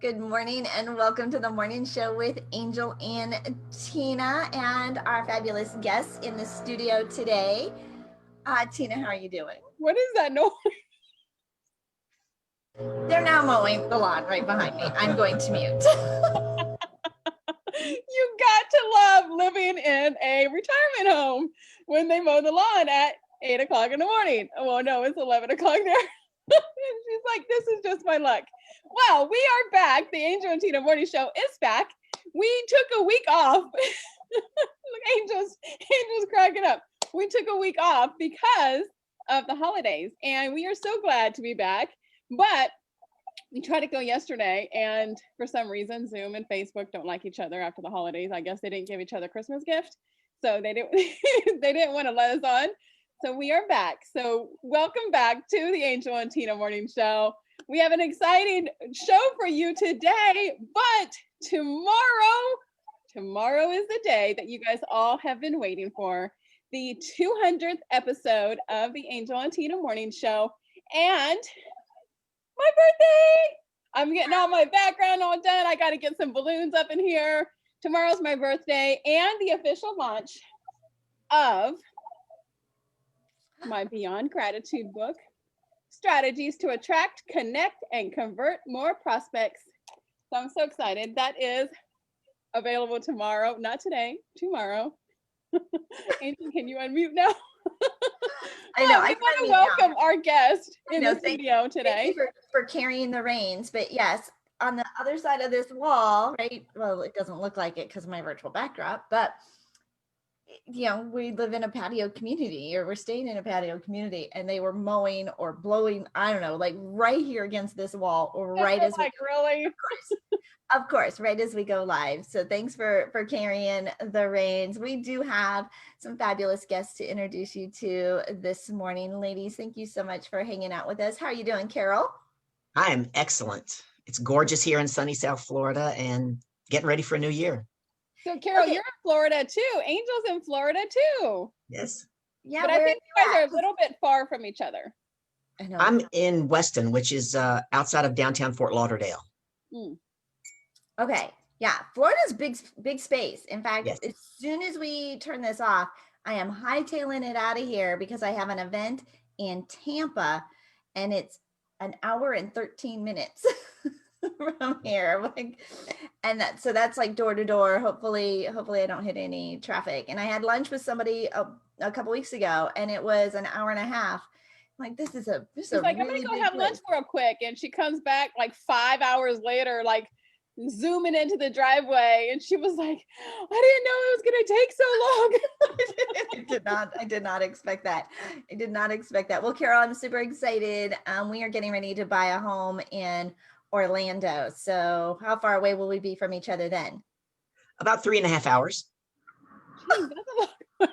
Good morning and welcome to the morning show with Angel and Tina and our fabulous guests in the studio today. Tina, how are you doing? What is that noise? They're now mowing the lawn right behind me. I'm going to mute. You got to love living in a retirement home when they mow the lawn at 8 o'clock in the morning. Oh, no, it's 11 o'clock there. And she's like, this is just my luck. Wow, we are back. The Angel and Tina Morning Show is back. We took a week off. Look, Angel's cracking up. We took a week off because of the holidays, and we are so glad to be back. But we tried to go yesterday, and for some reason, Zoom and Facebook don't like each other after the holidays. I guess they didn't give each other Christmas gift, so they didn't they didn't want to let us on. So we are back. So welcome back to the Angel and Tina Morning Show. We have an exciting show for you today, but tomorrow is the day that you guys all have been waiting for, the 200th episode of the Angel and Tina Morning Show, and my birthday. I'm getting all my background all done. I got to get some balloons up in here. Tomorrow's my birthday and the official launch of my Beyond Gratitude book, Strategies to Attract, Connect, and Convert More Prospects. So I'm so excited. That is available tomorrow, not today, tomorrow. Angel, can you unmute now? I know. I want to welcome our guest in the studio today. Thank you for carrying the reins. But yes, on the other side of this wall, right? Well, it doesn't look like it because of my virtual backdrop, but you know, we live in a patio community, or we're staying in a patio community, and they were mowing or blowing, I don't know, like right here against this wall, or right as like really, of course, right as we go live. So thanks for carrying the reins. We do have some fabulous guests to introduce you to this morning, ladies. Thank you so much for hanging out with us. How are you doing, Carol? I am excellent. It's gorgeous here in sunny South Florida and getting ready for a new year. So Carol, okay. You're in Florida too. Angel's in Florida too. Yes. Yeah, but I think you guys are a little bit far from each other. I know. I'm in Weston, which is outside of downtown Fort Lauderdale. Okay. Yeah. Florida's big space. In fact, yes. As soon as we turn this off, I am hightailing it out of here because I have an event in Tampa and it's an hour and 13 minutes from here. Like, and that's like door to door. Hopefully I don't hit any traffic. And I had lunch with somebody a couple weeks ago and it was an hour and a half. Like, this is like, really I'm gonna go have lunch real quick. And she comes back like 5 hours later, like zooming into the driveway. And she was like, I didn't know it was gonna take so long. I did not expect that. I did not expect that. Well, Carol, I'm super excited. We are getting ready to buy a home in Orlando. So how far away will we be from each other then? About 3.5 hours. Jeez, that's a lot.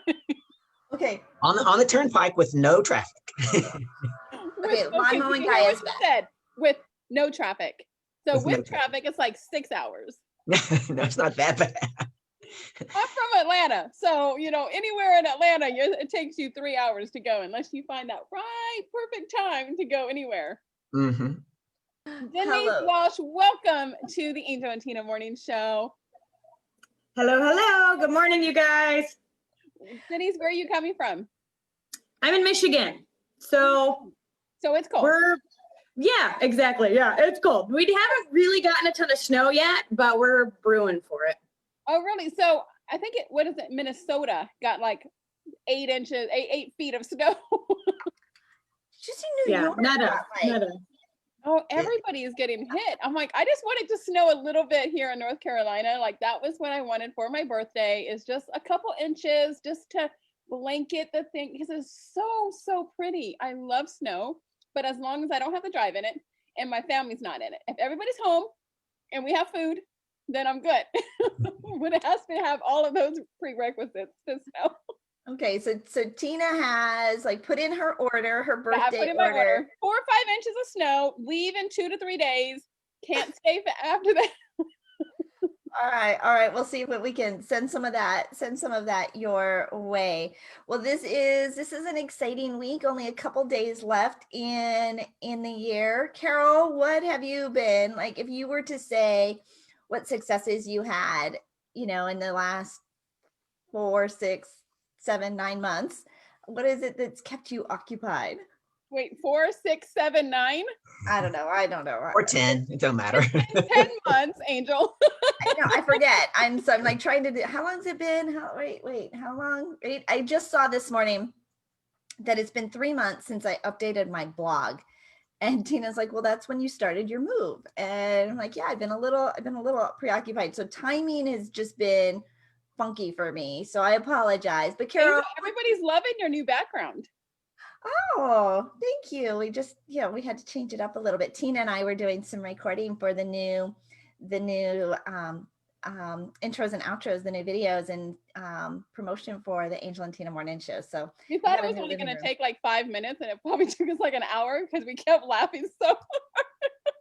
Okay. On the turnpike with no traffic. Okay, Limo and Guy is back. Said with no traffic. So with traffic, it's like 6 hours. No, it's not that bad. I'm from Atlanta. So, anywhere in Atlanta, it takes you 3 hours to go unless you find that perfect time to go anywhere. Mm-hmm. Denise, Walsh, welcome to the Angel and Tina Morning Show. Hello. Good morning, you guys. Denise, where are you coming from? I'm in Michigan. So it's cold. Yeah, exactly. Yeah, it's cold. We haven't really gotten a ton of snow yet, but we're brewing for it. Oh, really? So I think Minnesota got like 8 feet of snow. Did you see New York? Nada. Oh, everybody is getting hit. I'm like, I just wanted to snow a little bit here in North Carolina. Like, that was what I wanted for my birthday, is just a couple inches just to blanket the thing, because it's so pretty. I love snow, but as long as I don't have to drive in it and my family's not in it. If everybody's home and we have food, then I'm good. But it has to have all of those prerequisites to snow. Okay, so Tina has put in her order, her birthday I put in my order. 4 or 5 inches of snow, leave in 2 to 3 days, can't stay after that. All right, all right. We'll see if we can send some of that your way. Well, this is an exciting week. Only a couple days left in the year. Carol, what have you been like? If you were to say what successes you had, in the last 4, 6, 7, 9 months, what is it that's kept you occupied? Wait, 4, 6, 7, 9? I don't know. I don't know. Or 10, it don't matter. It's been 10 months, Angel. I know, I forget. I'm like trying to do, how long's it been? Wait, how long? Wait, I just saw this morning that it's been 3 months since I updated my blog. And Tina's like, well, that's when you started your move. And I'm like, yeah, I've been a little preoccupied. So timing has just been funky for me. So I apologize. But Carol, Angel, everybody's loving your new background. oh, thank you. We had to change it up a little bit. Tina and I were doing some recording for the new intros and outros, the new videos and promotion for the Angel and Ina Morning Show. So We thought it was only going to take like 5 minutes, and it probably took us like an hour because we kept laughing so hard.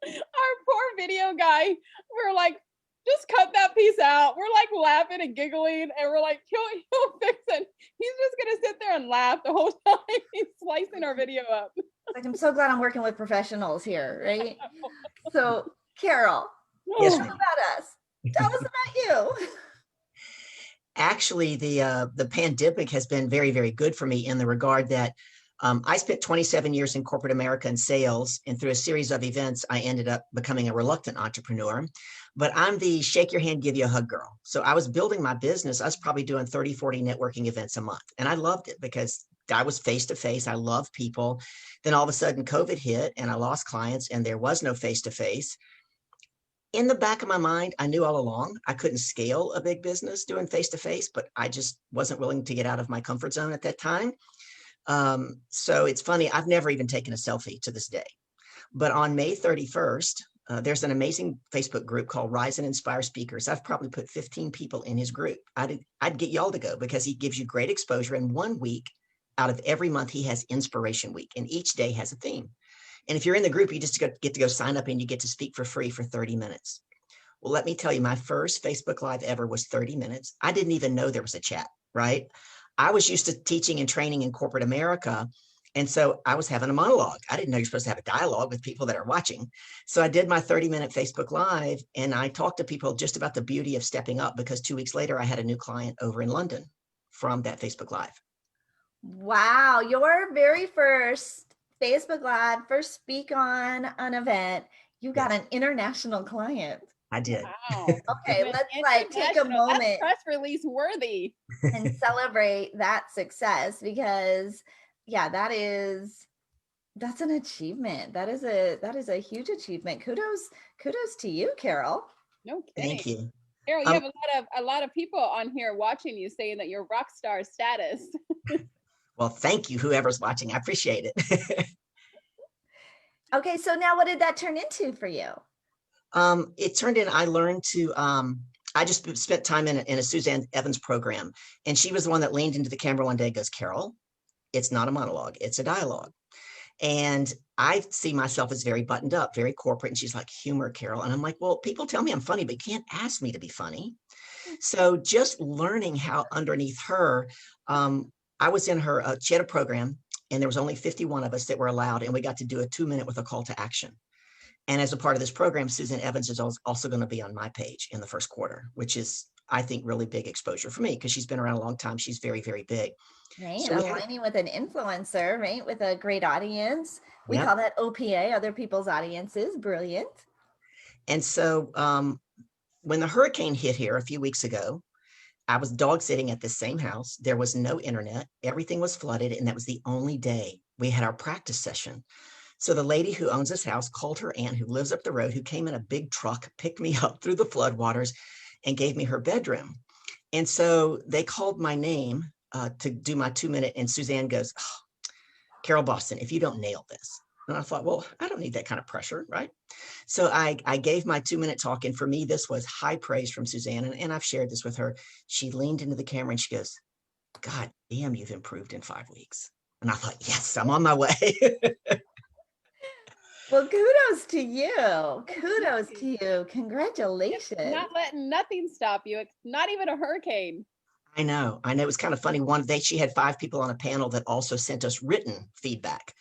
Our poor video guy, we're like, just cut that piece out. We're like laughing and giggling, and we're like, he'll fix it. He's just going to sit there and laugh the whole time. He's slicing our video up. like, I'm so glad I'm working with professionals here, right? So Carol, Yes, tell us ma'am. about us. Tell us about you. Actually, the pandemic has been very, very good for me in the regard that I spent 27 years in corporate America in sales, and through a series of events, I ended up becoming a reluctant entrepreneur. But I'm the shake your hand, give you a hug girl. So I was building my business. I was probably doing 30, 40 networking events a month. And I loved it because I was face to face. I love people. Then all of a sudden COVID hit and I lost clients and there was no face to face. In the back of my mind, I knew all along I couldn't scale a big business doing face to face, but I just wasn't willing to get out of my comfort zone at that time. So it's funny, I've never even taken a selfie to this day. But on May 31st, there's an amazing Facebook group called Rise and Inspire Speakers. I've probably put 15 people in his group. I'd get y'all to go because he gives you great exposure. And 1 week out of every month, he has Inspiration Week, and each day has a theme. And if you're in the group, you just get to go sign up and you get to speak for free for 30 minutes. Well, let me tell you, my first Facebook Live ever was 30 minutes. I didn't even know there was a chat, right? I was used to teaching and training in corporate America. And so I was having a monologue. I didn't know you're supposed to have a dialogue with people that are watching. So I did my 30-minute Facebook Live and I talked to people just about the beauty of stepping up because 2 weeks later, I had a new client over in London from that Facebook Live. Wow, your very first Facebook Live, first speak on an event, you got an international client. I did. Wow. Okay, let's like take a moment. That's press release worthy. And celebrate that success because yeah, that's an achievement. That is a huge achievement. Kudos to you, Carol. No kidding. Thank you. Carol, you have a lot of people on here watching you saying that you're rock star status. Well, thank you, whoever's watching. I appreciate it. Okay, so now what did that turn into for you? It turned in, I learned to, I just spent time in a Suzanne Evans program. And she was the one that leaned into the camera one day and goes, Carol, it's not a monologue, it's a dialogue. And I see myself as very buttoned up, very corporate. And she's like, humor, Carol. And I'm like, well, people tell me I'm funny, but you can't ask me to be funny. So just learning how underneath her, I was in her, she had a program and there was only 51 of us that were allowed. And we got to do a 2-minute with a call to action. And as a part of this program, Susan Evans is also going to be on my page in the first quarter, which is, I think, really big exposure for me because she's been around a long time. She's very, very big. Right. So aligning with an influencer, right? With a great audience. We call that OPA, other people's audiences. Brilliant. And so when the hurricane hit here a few weeks ago, I was dog sitting at the same house. There was no internet. Everything was flooded. And that was the only day we had our practice session. So the lady who owns this house called her aunt who lives up the road, who came in a big truck, picked me up through the floodwaters and gave me her bedroom. And so they called my name to do my 2-minute. And Suzanne goes, oh, Carol Boston, if you don't nail this. And I thought, well, I don't need that kind of pressure, right? So I gave my 2-minute talk. And for me, this was high praise from Suzanne. And I've shared this with her. She leaned into the camera and she goes, God damn, you've improved in 5 weeks. And I thought, yes, I'm on my way. Well, kudos to you. Kudos to you. Congratulations. Not letting nothing stop you. It's not even a hurricane. I know. It was kind of funny. One day she had 5 people on a panel that also sent us written feedback.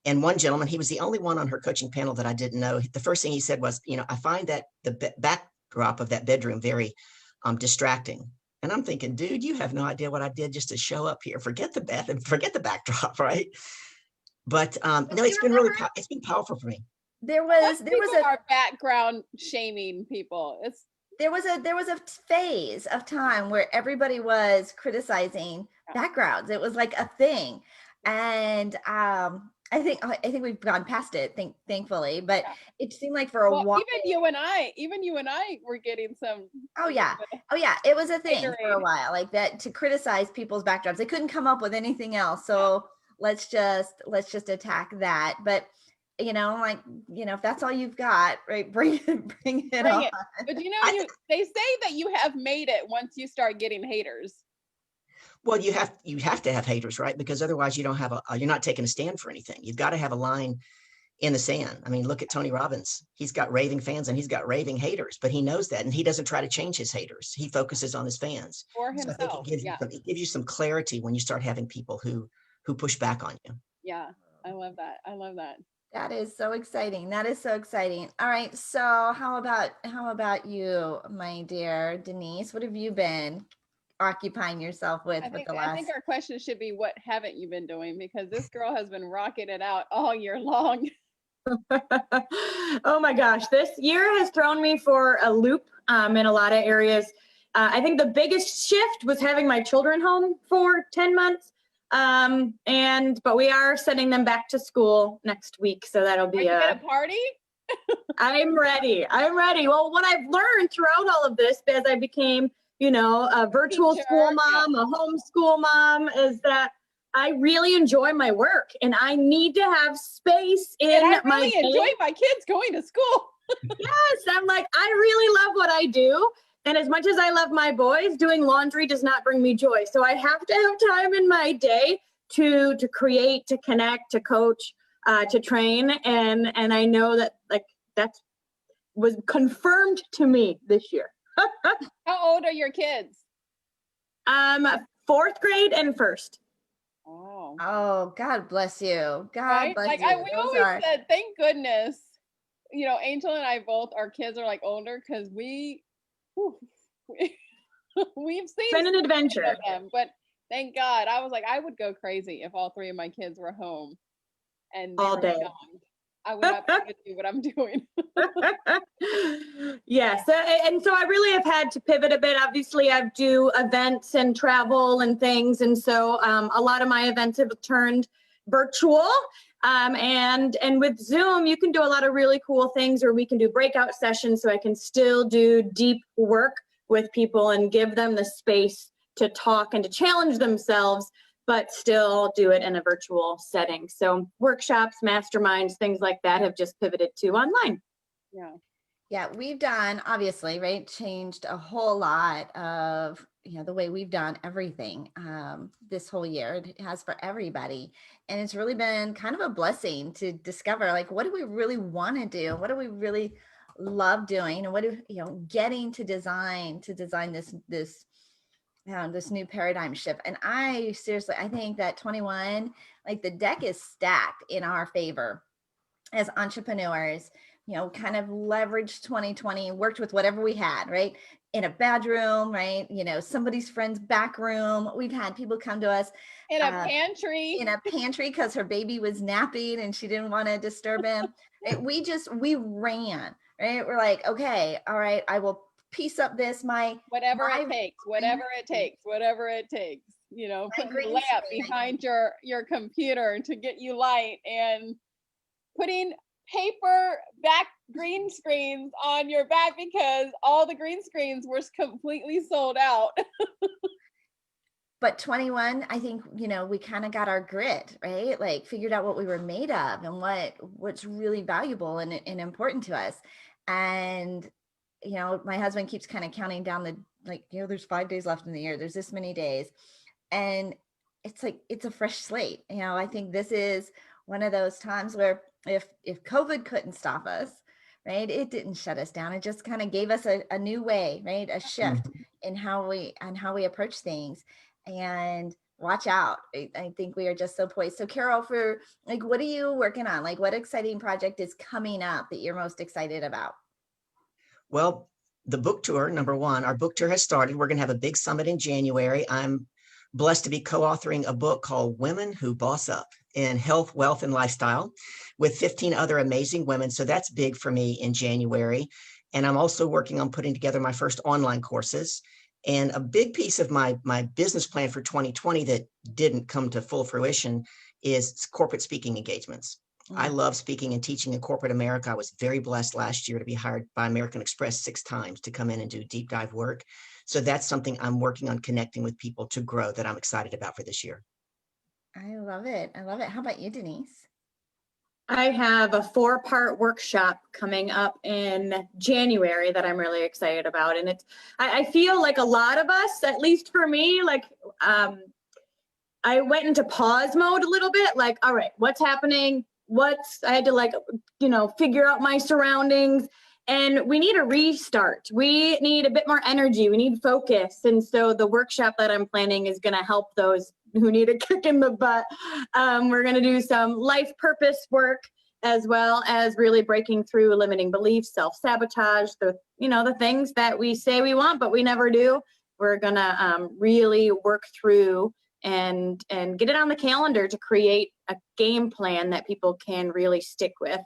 And one gentleman, he was the only one on her coaching panel that I didn't know. The first thing he said was, I find that the backdrop of that bedroom very distracting. And I'm thinking, dude, you have no idea what I did just to show up here. Forget the bed and forget the backdrop, right? But no, it's been really, it's been powerful for me. There was our background shaming people. There was a phase of time where everybody was criticizing backgrounds. It was like a thing. And I think we've gone past it, thankfully, but it seemed like for a while. Even you and I were getting some. Oh yeah. It was a thing for a while, like that, to criticize people's backdrops. They couldn't come up with anything else. So let's just attack that. But if that's all you've got, right, bring it on. But they say that you have made it once you start getting haters. Well, you have to have haters, right? Because otherwise you're not taking a stand for anything. You've got to have a line in the sand. I mean, look at Tony Robbins. He's got raving fans and he's got raving haters, but he knows that, and he doesn't try to change his haters. He focuses on his fans. For himself. So I think it gives you some clarity when you start having people who push back on you. Yeah, I love that. That is so exciting. All right. So how about you, my dear Denise? What have you been occupying yourself with the last? I think our question should be, what haven't you been doing? Because this girl has been rocking it out all year long. Oh my gosh, this year has thrown me for a loop in a lot of areas. I think the biggest shift was having my children home for 10 months. But we are sending them back to school next week. So that'll be a party. I'm ready. Well, what I've learned throughout all of this, as I became, a virtual school mom, a homeschool mom, is that I really enjoy my work and I need to have space in my day. I really enjoy my kids going to school. Yes. I'm like, I really love what I do. And as much as I love my boys, doing laundry does not bring me joy. So I have to have time in my day to create, to connect, to coach, to train. And I know that that was confirmed to me this year. How old are your kids? 4th grade and 1st. Oh, God bless you. God bless you. We always said, thank goodness, Angel and I both, our kids are older, because we've seen been an adventure of them, but thank God. I was like, I would go crazy if all 3 of my kids were home and all day. Young. I would not be able to do what I'm doing. Yes. And so I really have had to pivot a bit. Obviously, I do events and travel and things. And so a lot of my events have turned virtual. And with Zoom, you can do a lot of really cool things, or we can do breakout sessions, so I can still do deep work with people and give them the space to talk and to challenge themselves, but still do it in a virtual setting. So workshops, masterminds, things like that have just pivoted to online. Yeah, we've done, obviously, right, changed a whole lot of, the way we've done everything this whole year. It has for everybody. And it's really been kind of a blessing to discover, what do we really want to do? What do we really love doing? And what do, getting to design this new paradigm shift. And I think that 21, the deck is stacked in our favor as entrepreneurs. Kind of leveraged 2020, worked with whatever we had, right? In a bedroom, right? Somebody's friend's back room. We've had people come to us in a pantry because her baby was napping and she didn't want to disturb him. Right? We ran, right? We're like, okay, all right, I will piece up this, whatever it takes, put the lamp behind your computer to get you light, and putting paper back green screens on your back because all the green screens were completely sold out. But 21, I think, we kind of got our grit, right? Figured out what we were made of and what's really valuable and important to us. And, my husband keeps kind of counting down there's 5 days left in the year. There's this many days. And it's a fresh slate. I think this is one of those times where if COVID couldn't stop us, right? It didn't shut us down. It just kind of gave us a new way, right? A shift in how we approach things. And watch out. I think we are just so poised. So Carol, for like, what are you working on? Like, what exciting project is coming up that you're most excited about? Well, the book tour, number one, our book tour has started. We're going to have a big summit in January. I'm blessed to be co-authoring a book called Women Who Boss Up in Health, Wealth, and Lifestyle with 15 other amazing women. So that's big for me in January. And I'm also working on putting together my first online courses. And a big piece of my business plan for 2020 that didn't come to full fruition is corporate speaking engagements. I love speaking and teaching in corporate America. I was very blessed last year to be hired by American Express 6 times to come in and do deep dive work. So that's something I'm working on, connecting with people to grow, that I'm excited about for this year. I love it. I love it. How about you, Denise? I have a 4-part workshop coming up in January that I'm really excited about. And I feel like a lot of us, at least for me, like, I went into pause mode a little bit, like, all right, what's happening? I had to, like, figure out my surroundings, and we need a restart. We need a bit more energy. We need focus. And so the workshop that I'm planning is going to help those who need a kick in the butt. We're going to do some life purpose work, as well as really breaking through limiting beliefs, self-sabotage, the things that we say we want, but we never do. We're going to really work through and get it on the calendar to create a game plan that people can really stick with.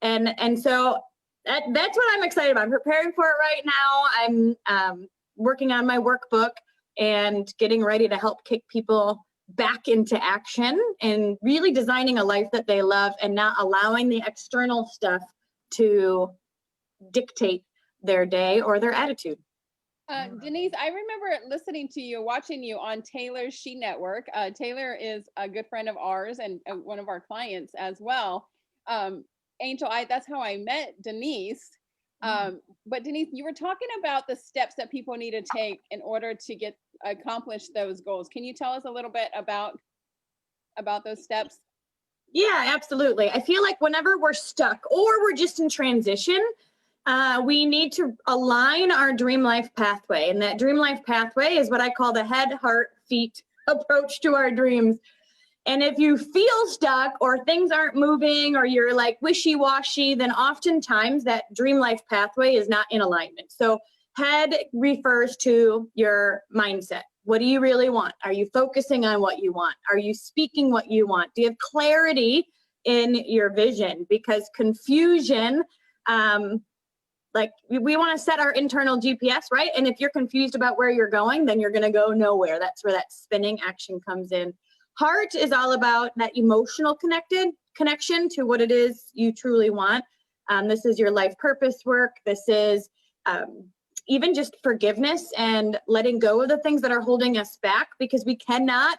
And so that's what I'm excited about. I'm preparing for it right now. I'm working on my workbook and getting ready to help kick people back into action and really designing a life that they love and not allowing the external stuff to dictate their day or their attitude. Denise, I remember listening to you, watching you on Taylor's She Network. Taylor is a good friend of ours and one of our clients as well. Angel, that's how I met Denise. But Denise, you were talking about the steps that people need to take in order to accomplish those goals. Can you tell us a little bit about those steps? Yeah, absolutely. I feel like whenever we're stuck or we're just in transition, we need to align our dream life pathway. And that dream life pathway is what I call the head, heart, feet approach to our dreams. And if you feel stuck or things aren't moving or you're like wishy-washy, then oftentimes that dream life pathway is not in alignment. So head refers to your mindset. What do you really want? Are you focusing on what you want? Are you speaking what you want? Do you have clarity in your vision? Because confusion, like we want to set our internal GPS, right? And if you're confused about where you're going, then you're going to go nowhere. That's where that spinning action comes in. Heart is all about that emotional connection to what it is you truly want. This is your life purpose work. This is even just forgiveness and letting go of the things that are holding us back, because we cannot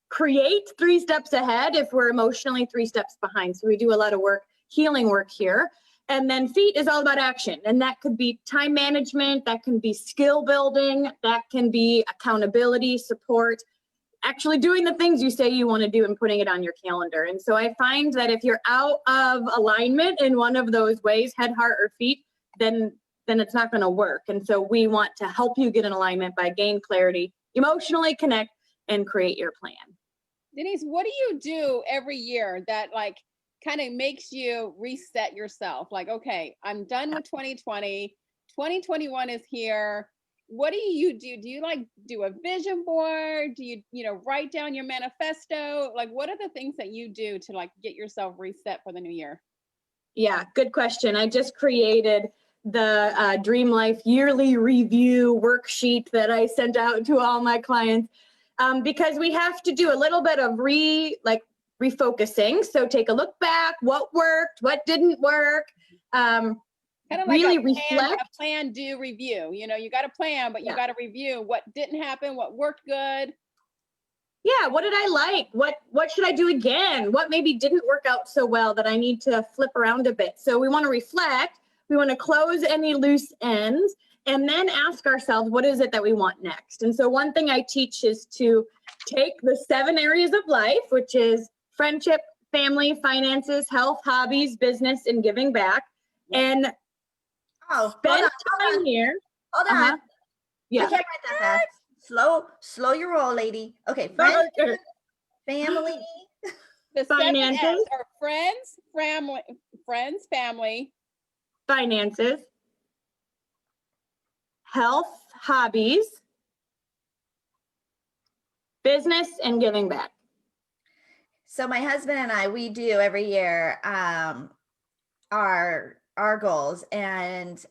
create 3 steps ahead if we're emotionally 3 steps behind. So we do a lot of work, healing work here. And then feet is all about action. And that could be time management, that can be skill building, that can be accountability, support, actually doing the things you say you want to do and putting it on your calendar. And so I find that if you're out of alignment in one of those ways, head, heart, or feet, then it's not going to work. And so we want to help you get in alignment by gain clarity, emotionally connect, and create your plan. Denise, what do you do every year that like kind of makes you reset yourself? Like, okay, I'm done with 2020, 2021 is here. What do you do? Do you like do a vision board? Do you write down your manifesto? Like, what are the things that you do to like get yourself reset for the new year? Yeah, good question. I just created the Dream Life yearly review worksheet that I sent out to all my clients because we have to do a little bit of refocusing. So take a look back, what worked, what didn't work. Kind of like really a plan, do review. You got a plan, but you got to review what didn't happen, what worked good. Yeah, what did I like? What should I do again? What maybe didn't work out so well that I need to flip around a bit? So we want to reflect, we want to close any loose ends, and then ask ourselves, what is it that we want next? And so one thing I teach is to take the 7 areas of life, which is friendship, family, finances, health, hobbies, business, and giving back. And Oh, spent time here. Hold on. Yeah. I can't write that fast. Slow your roll, lady. Okay, friends, family. The Finances. 7 F's are friends, family, finances, health, hobbies, business, and giving back. So my husband and I, we do every year our goals, and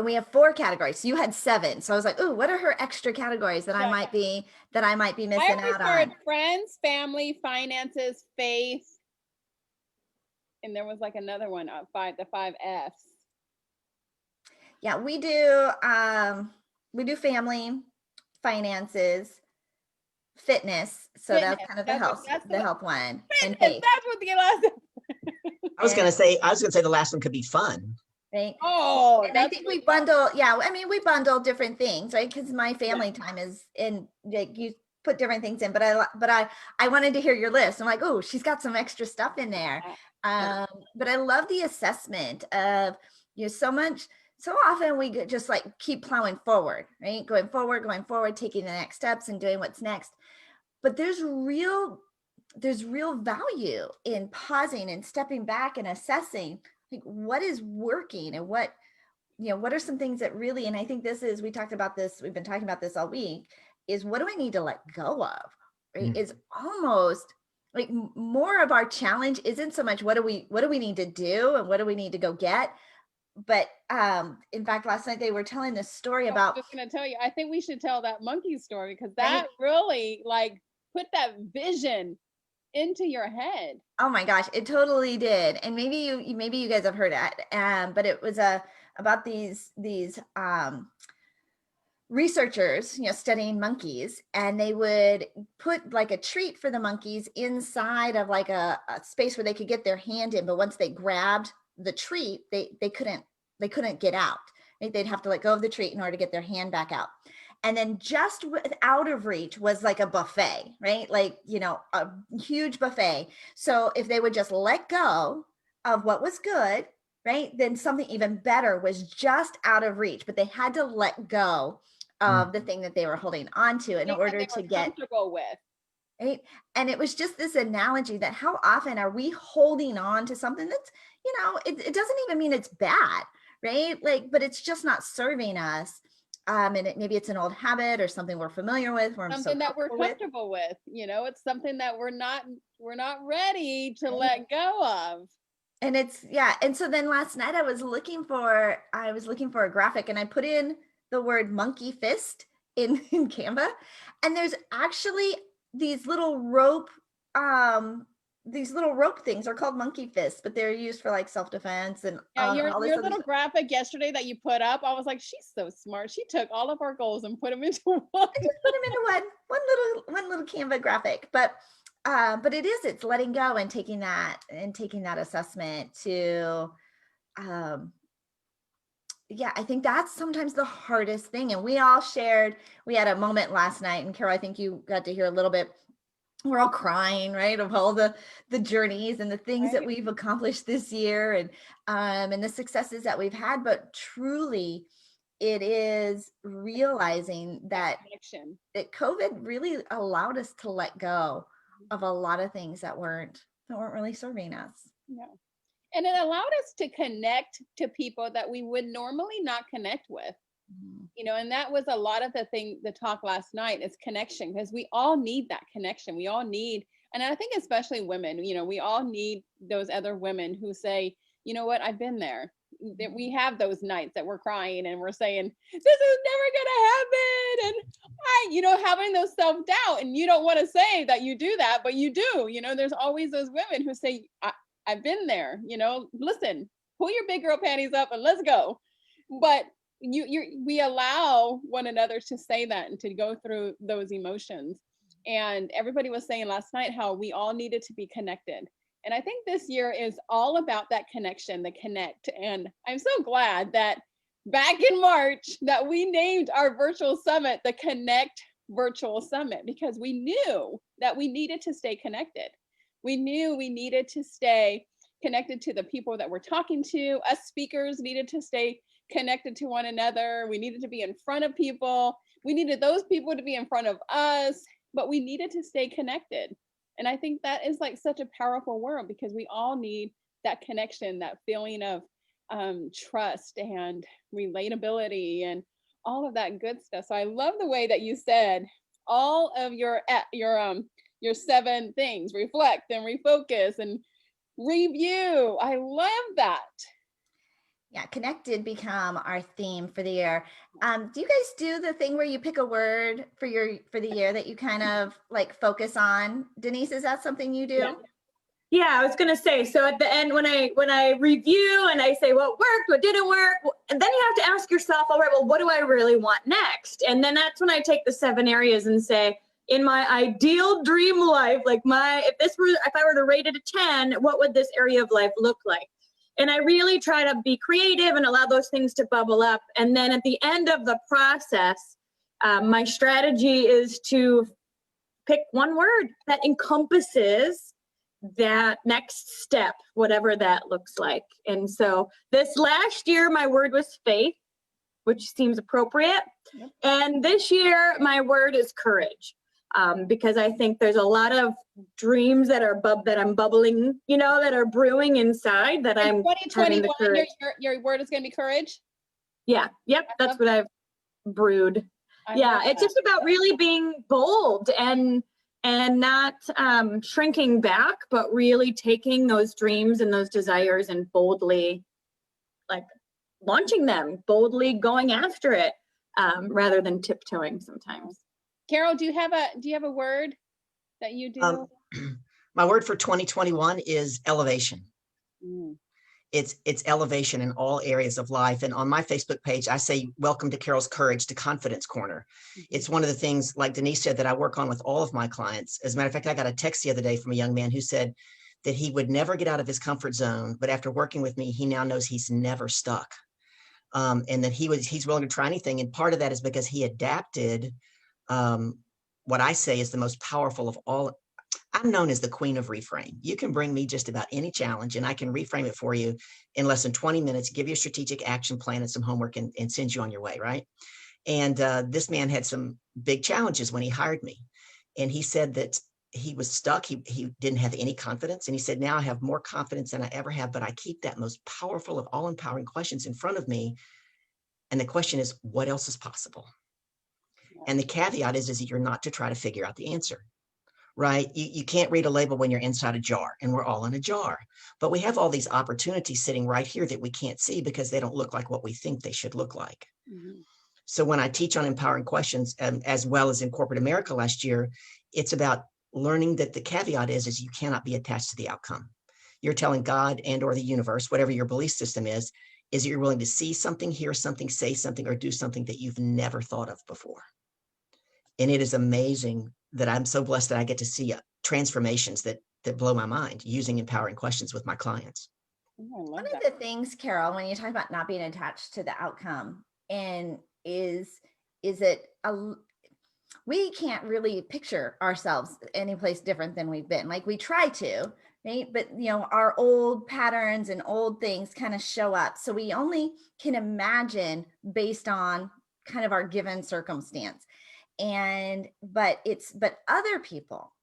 we have 4 categories. So you had 7. So I was like, "Ooh, what are her extra categories that I might be missing out on?" Friends, family, finances, faith, and there was like another one, the 5 F's. Yeah, we do family, finances, fitness. So that's kind of the health one, and faith. That's what the last. I was going to say the last one could be fun. Right. Oh, and I think we bundle. Yeah, I mean, we bundle different things, right? Because my family time is in, like, you put different things in. But I wanted to hear your list. I'm like, oh, she's got some extra stuff in there. But I love the assessment of, so often we just like keep plowing forward, right? Going forward, taking the next steps and doing what's next. But there's real value in pausing and stepping back and assessing, like, what is working and what are some things that really, and I think we've been talking about this all week, is what do I need to let go of, right? It's almost like more of our challenge isn't so much what do we need to do and what do we need to go get. But in fact, last night they were telling this story about. I was just going to tell you, I think we should tell that monkey story, because that really like put that vision into your head. Oh my gosh, it totally did. And maybe you guys have heard it. But it was about these researchers, studying monkeys, and they would put like a treat for the monkeys inside of like a space where they could get their hand in, but once they grabbed the treat, they couldn't get out. Right? They'd have to let go of the treat in order to get their hand back out. And then just out of reach was like a buffet, right? Like, a huge buffet. So if they would just let go of what was good, right, then something even better was just out of reach, but they had to let go of the thing that they were holding on to in order to get comfortable with. Right. And it was just this analogy that how often are we holding on to something that's, it doesn't even mean it's bad, right? Like, but it's just not serving us. And maybe it's an old habit or something we're familiar with. Something that we're comfortable with. It's something that we're not ready to let go of. And and so then last night I was looking for a graphic, and I put in the word monkey fist in Canva, and there's actually these little rope things are called monkey fists, but they're used for like self-defense and your little graphic yesterday that you put up, I was like, she's so smart. She took all of our goals and put them into one. I just put them into one little Canva graphic, but it's letting go and taking that assessment to I think that's sometimes the hardest thing. And we had a moment last night, and Carol, I think you got to hear a little bit. We're all crying, right, of all the journeys and the things that we've accomplished this year, and the successes that we've had. But truly, it is realizing that COVID really allowed us to let go of a lot of things that weren't really serving us. Yeah. And it allowed us to connect to people that we would normally not connect with. And that was a lot of the talk last night is connection, because we all need that connection. We all need, and I think especially women, we all need those other women who say, you know what, I've been there. That we have those nights that we're crying and we're saying, this is never going to happen. And having those self-doubt, and you don't want to say that you do that, but you do. There's always those women who say, I've been there, listen, pull your big girl panties up and let's go. But we allow one another to say that and to go through those emotions. And everybody was saying last night how we all needed to be connected. And I think this year is all about that connection, the connect. And I'm so glad that back in March that we named our virtual summit the Connect virtual summit because we knew that we needed to stay connected. We knew we needed to stay connected to the people that we're talking to. Us speakers needed to stay connected to one another. We needed to be in front of people. We needed those people to be in front of us, but we needed to stay connected. And I think that is like such a powerful word because we all need that connection, that feeling of trust and relatability and all of that good stuff. So I love the way that you said all of your 7 things: reflect and refocus and review. I love that. Yeah, connected become our theme for the year. Do you guys do the thing where you pick a word for the year that you kind of like focus on? Denise, is that something you do? Yeah, I was gonna say, so at the end, when I review and I say what worked, what didn't work, and then you have to ask yourself, all right, well, what do I really want next? And then that's when I take the 7 areas and say, in my ideal dream life, like if I were to rate it a 10, what would this area of life look like? And I really try to be creative and allow those things to bubble up. And then at the end of the process, my strategy is to pick one word that encompasses that next step, whatever that looks like. And so this last year, my word was faith, which seems appropriate. Yep. And this year, my word is courage, because I think there's a lot of dreams that I'm bubbling, that are brewing inside that I'm 2021, your word is going to be courage? Yeah. Yep. That's what I've brewed. Yeah. It's just about really being bold and not shrinking back, but really taking those dreams and those desires and boldly like launching them, boldly going after it, rather than tiptoeing sometimes. Carol, do you have a word that you do? My word for 2021 is elevation. It's elevation in all areas of life. And on my Facebook page, I say, welcome to Carol's Courage to Confidence Corner. It's one of the things, like Denise said, that I work on with all of my clients. As a matter of fact, I got a text the other day from a young man who said that he would never get out of his comfort zone, but after working with me, he now knows he's never stuck. And that he's willing to try anything. And part of that is because he adapted what I say is the most powerful of all. I'm known as the queen of reframe. You can bring me just about any challenge and I can reframe it for you in less than 20 minutes, give you a strategic action plan and some homework and send you on your way, right? And this man had some big challenges when he hired me. And he said that he was stuck. He didn't have any confidence. And he said, now I have more confidence than I ever have, but I keep that most powerful of all empowering questions in front of me. And the question is, what else is possible? And the caveat is that you're not to try to figure out the answer. Right? You can't read a label when you're inside a jar, and we're all in a jar. But we have all these opportunities sitting right here that we can't see because they don't look like what we think they should look like. So when I teach on empowering questions, as well as in corporate America last year, it's about learning that the caveat is you cannot be attached to the outcome. You're telling God and or the universe, whatever your belief system is that you're willing to see something, hear something, say something, or do something that you've never thought of before. And it is amazing that I'm so blessed that I get to see transformations that blow my mind using empowering questions with my clients. One of the things, Carol, when you talk about not being attached to the outcome, and is it we can't really picture ourselves any place different than we've been. Like we try to, right? But our old patterns and old things kind of show up. So we only can imagine based on kind of our given circumstance. But other people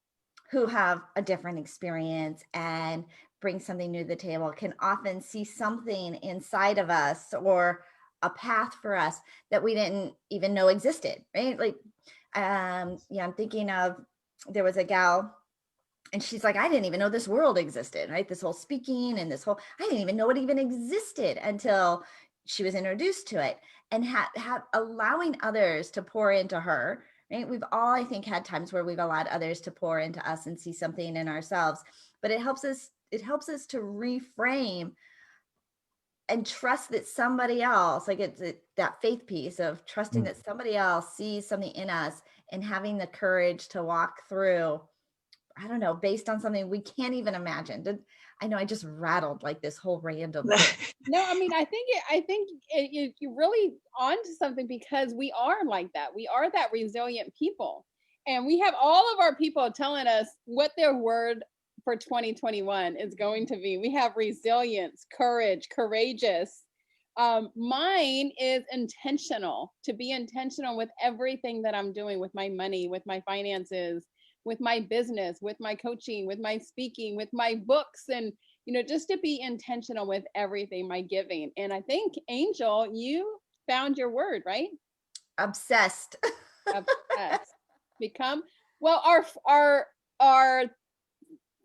who have a different experience and bring something new to the table can often see something inside of us or a path for us that we didn't even know existed, right? Like, I'm thinking of, there was a gal and she's like, I didn't even know this world existed, right? This whole speaking and I didn't even know it even existed until she was introduced to it, and allowing others to pour into her, right? We've all, I think, had times where we've allowed others to pour into us and see something in ourselves, but it helps us to reframe and trust that somebody else, like it's that faith piece of trusting that somebody else sees something in us and having the courage to walk through, I don't know, based on something we can't even imagine. I know I just rattled like this whole random thing. No, I mean, you're really onto something, because we are like that. We are that resilient people. And we have all of our people telling us what their word for 2021 is going to be. We have resilience, courage, courageous. Mine is intentional, to be intentional with everything that I'm doing, with my money, with my finances, with my business, with my coaching, with my speaking, with my books, and just to be intentional with everything, my giving. And I think, Angel, you found your word, right? Obsessed. Obsessed. Well, our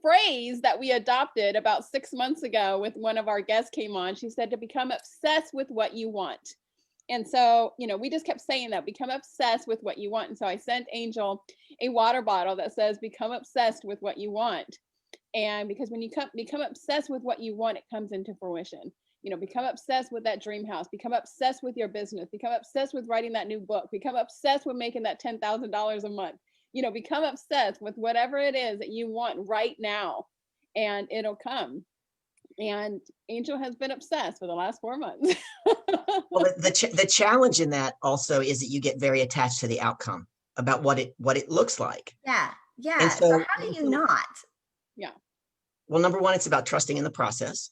phrase that we adopted about 6 months ago with one of our guests came on, she said to become obsessed with what you want. And so, we just kept saying that, become obsessed with what you want. And so I sent Angel a water bottle that says, become obsessed with what you want. And because when you become obsessed with what you want, it comes into fruition. Become obsessed with that dream house, become obsessed with your business, become obsessed with writing that new book, become obsessed with making that $10,000 a month. Become obsessed with whatever it is that you want right now, and it'll come. And Angel has been obsessed for the last 4 months. Well, the challenge in that also is that you get very attached to the outcome about what it looks like. Yeah. Yeah. And so how do you not? Yeah. Well, number one, it's about trusting in the process.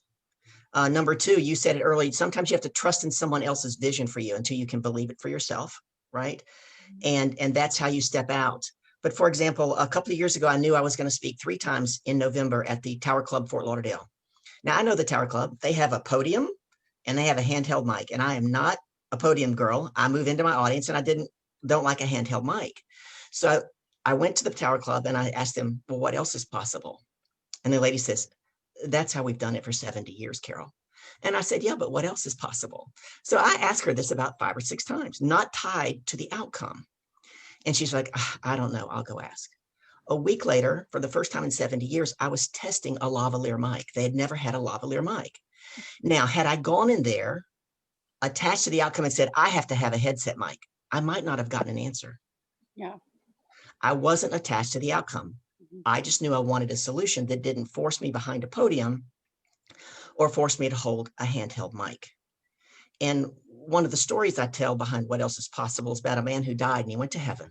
Number two, you said it earlier, sometimes you have to trust in someone else's vision for you until you can believe it for yourself, right? And that's how you step out. But for example, a couple of years ago, I knew I was going to speak 3 times in November at the Tower Club, Fort Lauderdale. Now, I know the Tower Club, they have a podium and they have a handheld mic, and I am not a podium girl. I move into my audience, and I don't like a handheld mic. So I went to the Tower Club and I asked them, well, what else is possible? And the lady says, that's how we've done it for 70 years, Carol. And I said, yeah, but what else is possible? So I asked her this about 5 or 6 times, not tied to the outcome. And she's like, I don't know, I'll go ask. A week later, for the first time in 70 years, I was testing a lavalier mic. They had never had a lavalier mic. Now, had I gone in there, attached to the outcome and said, I have to have a headset mic, I might not have gotten an answer. Yeah. I wasn't attached to the outcome. I just knew I wanted a solution that didn't force me behind a podium or force me to hold a handheld mic. And one of the stories I tell behind What Else is Possible is about a man who died and he went to heaven.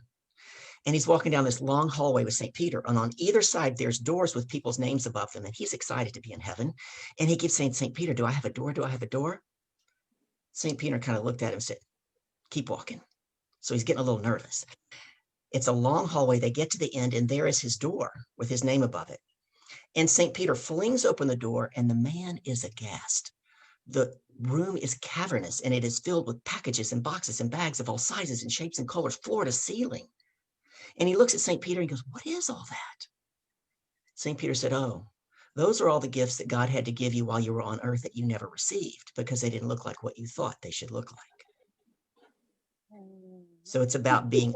And he's walking down this long hallway with St. Peter. And on either side, there's doors with people's names above them. And he's excited to be in heaven. And he keeps saying, St. Peter, do I have a door? Do I have a door? St. Peter kind of looked at him and said, keep walking. So he's getting a little nervous. It's a long hallway. They get to the end, and there is his door with his name above it. And St. Peter flings open the door, and the man is aghast. The room is cavernous, and it is filled with packages and boxes and bags of all sizes and shapes and colors, floor to ceiling. And he looks at St. Peter and goes, what is all that? St. Peter said, oh, those are all the gifts that God had to give you while you were on earth that you never received because they didn't look like what you thought they should look like. So it's about being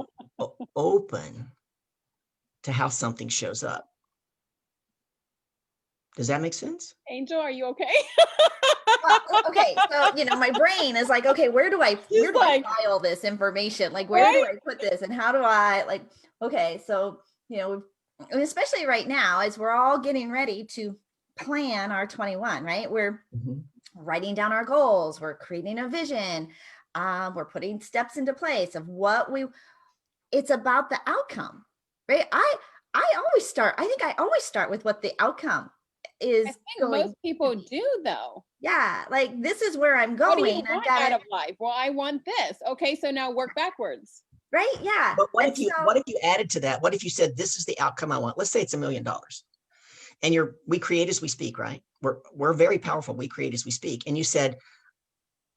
open to how something shows up. Does that make sense? Angel, are you okay? Well, okay, so my brain is like, okay, where do I file this information? Like, where do I put this, and how do I okay, so especially right now, as we're all getting ready to plan our 21, right? We're writing down our goals, we're creating a vision, we're putting steps into place of it's about the outcome, right? I think I always start with what the outcome is. I think most people do, though. Yeah, like, this is where I'm going. What do you want out of life? Well, I want this. Okay, so now work backwards. Right? Yeah. But what if you added to that? What if you said, this is the outcome I want? Let's say it's $1 million. And we create as we speak, right? We're very powerful. We create as we speak. And you said,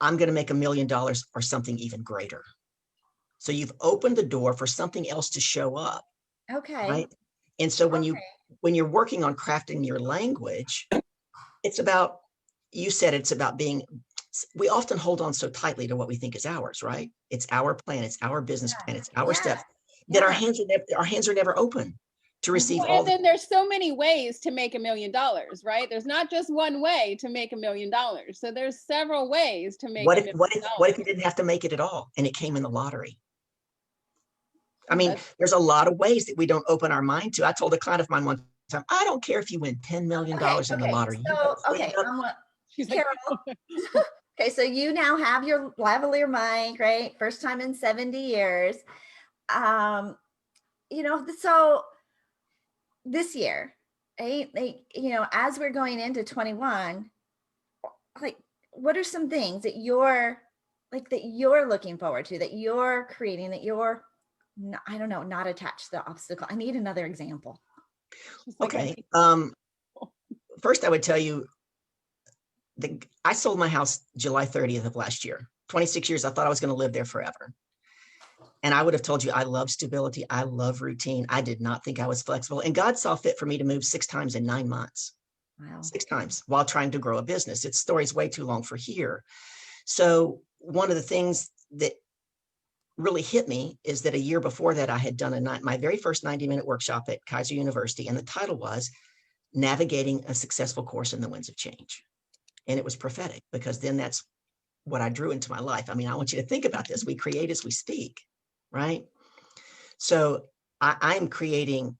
I'm going to make $1 million or something even greater. So you've opened the door for something else to show up. Okay. Right. And so when you're working on crafting your language, it's about, you said it's about we often hold on so tightly to what we think is ours, right? It's our plan, it's our business plan, it's our steps, that our hands are never open to receive all. And then there's so many ways to make $1 million, right? There's not just one way to make $1 million. So there's several ways to make $1 million. What if you didn't have to make it at all and it came in the lottery? I mean, there's a lot of ways that we don't open our mind to. I told a client of mine one time, I don't care if you win $10 million in the lottery. So, She's like, Carol. Okay, so you now have your lavalier mic, right? First time in 70 years. So this year, right? As we're going into 21, like, what are some things that you're looking forward to, that you're creating, that you're, I don't know, not attached to the obstacle? I need another example. Okay. First, I would tell you I sold my house July 30th of last year. 26 years, I thought I was going to live there forever. And I would have told you, I love stability. I love routine. I did not think I was flexible. And God saw fit for me to move 6 times in 9 months. Wow. 6 times while trying to grow a business. Its story's way too long for here. So one of the things that really hit me is that a year before that, I had done my very first 90-minute workshop at Kaiser University. And the title was Navigating a Successful Course in the Winds of Change. And it was prophetic, because then that's what I drew into my life. I mean, I want you to think about this. We create as we speak, right? So I am creating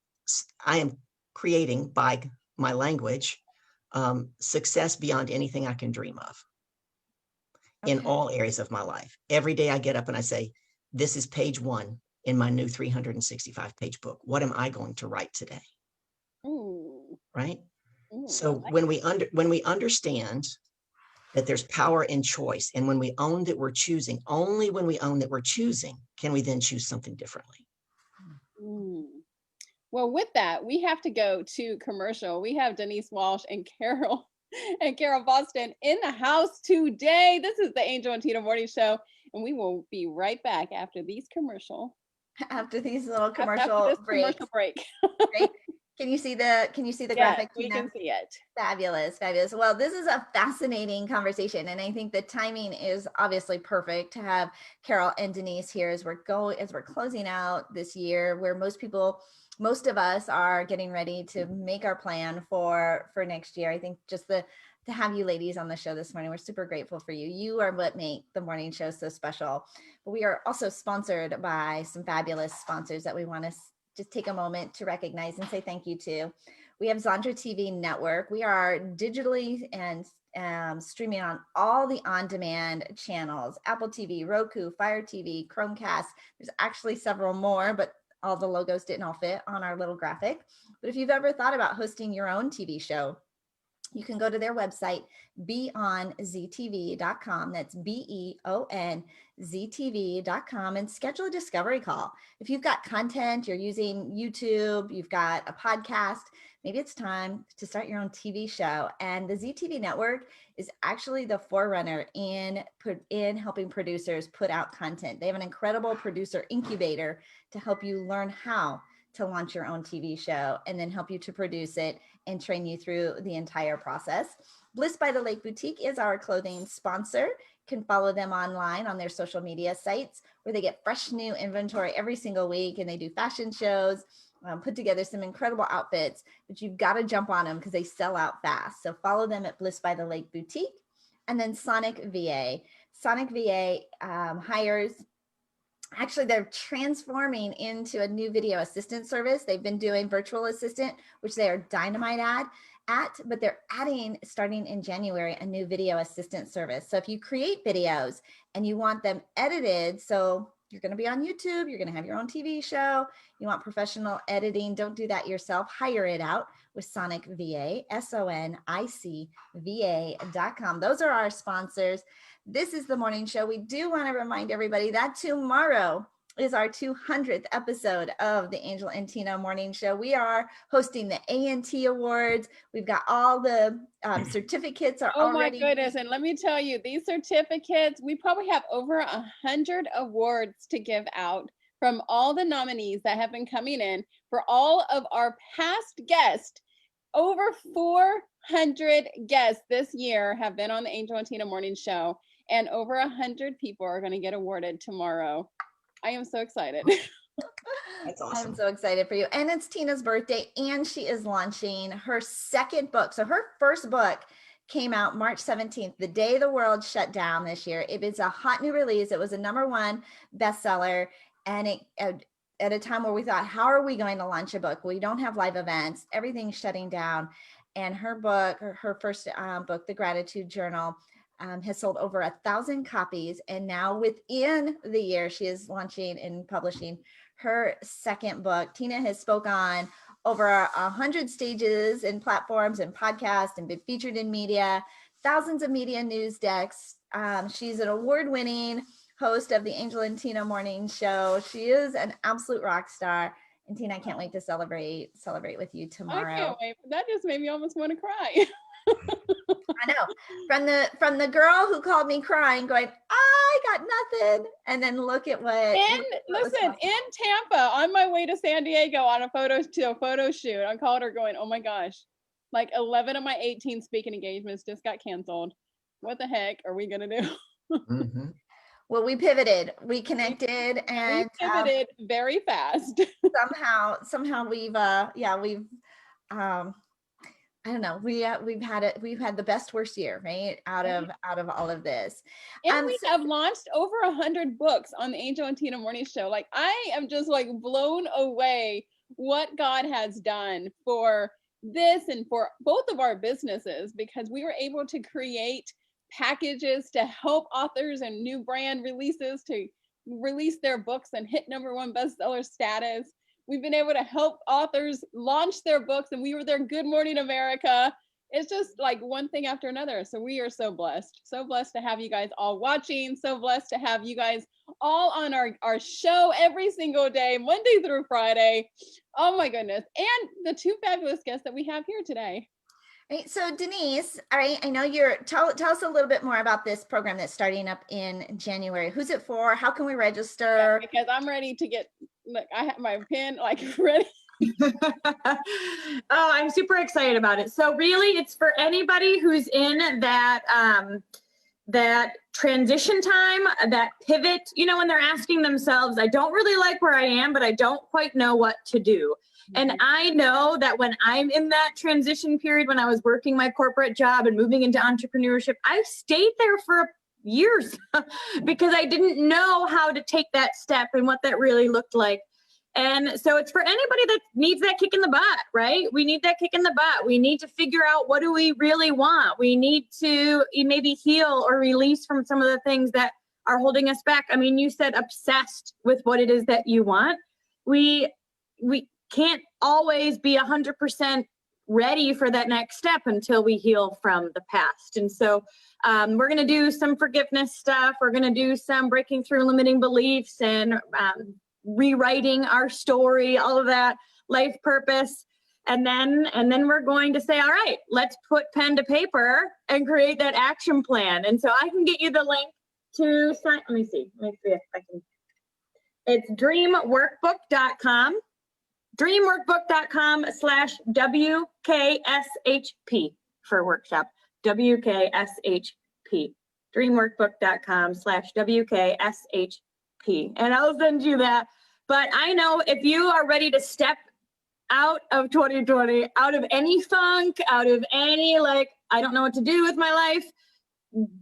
by my language, success beyond anything I can dream of in all areas of my life. Every day I get up and I say, this is page 1 in my new 365-page book. What am I going to write today? Ooh. Right? Ooh, so when we understand that there's power in choice, and when we own that we're choosing, only when we own that we're choosing, can we then choose something differently. Well, with that, we have to go to commercial. We have Denise Walsh and Carol Boston in the house today. This is the Angel and Tina Morning Show, and we will be right back after these commercial. After these little commercial breaks. Commercial break. Right? Can you see the yes, graphic? We can see it. Fabulous. Well, this is a fascinating conversation, and I think the timing is obviously perfect to have Carol and Denise here as we're closing out this year, where most of us are getting ready to make our plan for next year. I think just to have you ladies on the show this morning, we're super grateful for you. You are what make the morning show so special. But we are also sponsored by some fabulous sponsors that we want to just take a moment to recognize and say thank you to. We have Zandra TV Network. We are digitally and streaming on all the on-demand channels: Apple TV, Roku, Fire TV, Chromecast. There's actually several more, but all the logos didn't all fit on our little graphic. But if you've ever thought about hosting your own TV show, you can go to their website, beonztv.com. That's beonztv.com, and schedule a discovery call. If you've got content, you're using YouTube, you've got a podcast, maybe it's time to start your own TV show. And the ZTV network is actually the forerunner in helping producers put out content. They have an incredible producer incubator to help you learn how to launch your own TV show, and then help you to produce it and train you through the entire process. Bliss by the Lake Boutique is our clothing sponsor. You can follow them online on their social media sites, where they get fresh new inventory every single week, and they do fashion shows, put together some incredible outfits, but you've got to jump on them because they sell out fast. So follow them at Bliss by the Lake Boutique. And then Sonic VA. Sonic VA hires. Actually, they're transforming into a new video assistant service. They've been doing virtual assistant, which they are dynamite at, but they're adding, starting in January, a new video assistant service. So if you create videos and you want them edited, so you're going to be on YouTube, you're going to have your own TV show, you want professional editing, don't do that yourself, hire it out with Sonic VA, SONICVA.com. Those are our sponsors. This is the morning show. We do want to remind everybody that tomorrow is our 200th episode of the Angel and Tina Morning Show. We are hosting the ANT Awards. We've got all the certificates are already. Oh my goodness. And let me tell you, these certificates, we probably have over 100 awards to give out from all the nominees that have been coming in. For all of our past guests, over 400 guests this year have been on the Angel and Tina Morning Show, and over 100 people are going to get awarded tomorrow. I am so excited. That's awesome. I'm so excited for you. And it's Tina's birthday, and she is launching her second book. So her first book came out March 17th, the day the world shut down this year. It is a hot new release. It was a #1 bestseller. And it at a time where we thought, how are we going to launch a book? We don't have live events. Everything's shutting down. and her book, her first book, The Gratitude Journal, has sold over 1,000 copies. And now within the year, she is launching and publishing her second book. Tina has spoke on over 100 stages and platforms and podcasts and been featured in media, thousands of media news decks. She's an award-winning host of the Angel and Tina Morning Show. She is an absolute rock star. And Tina, I can't wait to celebrate with you tomorrow. I can't wait. That just made me almost want to cry. I know. From the girl who called me crying, going, I got nothing. And then look at what. Listen, in Tampa, on my way to San Diego on a photo shoot, I called her going, oh my gosh, like 11 of my 18 speaking engagements just got canceled. What the heck are we going to do? Mm-hmm. Well, we pivoted, we connected, and we pivoted very fast. somehow we've I don't know, we've had the best worst year, right? Out of all of this. And we have launched over 100 books on the Angel and Tina Morning Show. Like, I am just like blown away what God has done for this and for both of our businesses, because we were able to create packages to help authors and new brand releases to release their books and hit #1 bestseller status. We've been able to help authors launch their books, and we were their Good Morning America. It's just like one thing after another. So we are so blessed to have you guys all watching, so blessed to have you guys all on our show every single day, Monday through Friday. Oh my goodness. And the two fabulous guests that we have here today. Right. So Denise, all right, I know tell us a little bit more about this program that's starting up in January. Who's it for? How can we register? Yeah, because I'm ready to look, I have my pen like ready. Oh, I'm super excited about it. So really it's for anybody who's in that transition time, that pivot, when they're asking themselves, I don't really like where I am, but I don't quite know what to do. And I know that when I'm in that transition period, when I was working my corporate job and moving into entrepreneurship, I stayed there for years because I didn't know how to take that step and what that really looked like. And so it's for anybody that needs that kick in the butt, right? We need that kick in the butt. We need to figure out, what do we really want? We need to maybe heal or release from some of the things that are holding us back. I mean, you said obsessed with what it is that you want. We can't always be 100% ready for that next step until we heal from the past. And so we're going to do some forgiveness stuff. We're going to do some breaking through limiting beliefs and rewriting our story, all of that, life purpose. And then we're going to say, all right, let's put pen to paper and create that action plan. And so I can get you the link to sign. Let me see if I can. It's dreamworkbook.com. dreamworkbook.com/WKSHP for workshop, WKSHP, dreamworkbook.com/WKSHP. And I'll send you that. But I know if you are ready to step out of 2020, out of any funk, out of any, I don't know what to do with my life,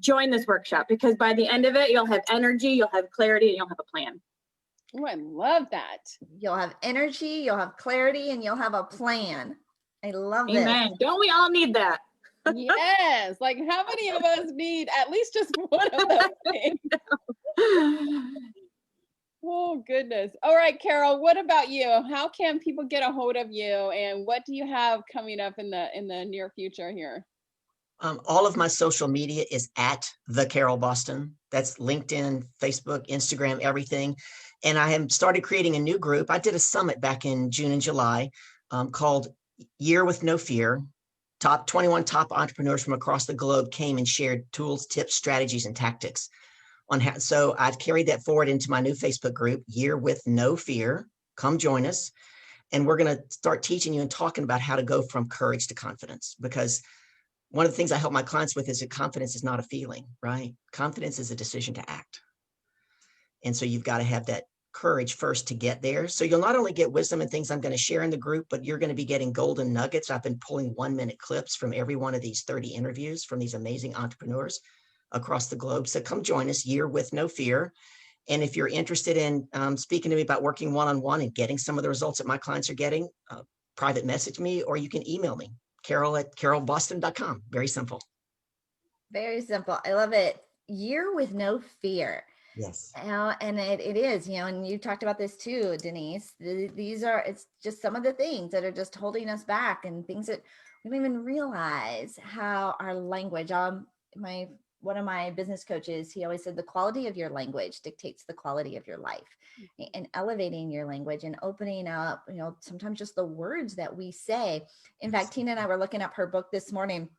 join this workshop, because by the end of it, you'll have energy, you'll have clarity, and you'll have a plan. Oh, I love that. You'll have energy, you'll have clarity, and you'll have a plan. I love it. Amen. Don't we all need that? Yes. Like, how many of us need at least just one of those things? Oh, goodness. All right, Carol, what about you? How can people get a hold of you, and what do you have coming up in the near future here? All of my social media is at The Carol Boston. That's LinkedIn, Facebook, Instagram, everything. And I have started creating a new group. I did a summit back in June and July called Year with No Fear. 21 top entrepreneurs from across the globe came and shared tools, tips, strategies, and tactics on how. So I've carried that forward into my new Facebook group, Year with No Fear. Come join us. And we're going to start teaching you and talking about how to go from courage to confidence, because one of the things I help my clients with is that confidence is not a feeling, right? Confidence is a decision to act. And so you've got to have that courage first to get there. So you'll not only get wisdom and things I'm going to share in the group, but you're going to be getting golden nuggets. I've been pulling 1-minute clips from every one of these 30 interviews from these amazing entrepreneurs across the globe. So come join us, Year with No Fear. And if you're interested in speaking to me about working one-on-one and getting some of the results that my clients are getting, private message me, or you can email me, carol@carolboston.com. Very simple. Very simple. I love it. Year with no fear. Yes. And it is, and you talked about this too, Denise. It's just some of the things that are just holding us back, and things that we don't even realize how our language. One of my business coaches, he always said the quality of your language dictates the quality of your life. And elevating your language and opening up, sometimes just the words that we say. In fact, Tina and I were looking up her book this morning,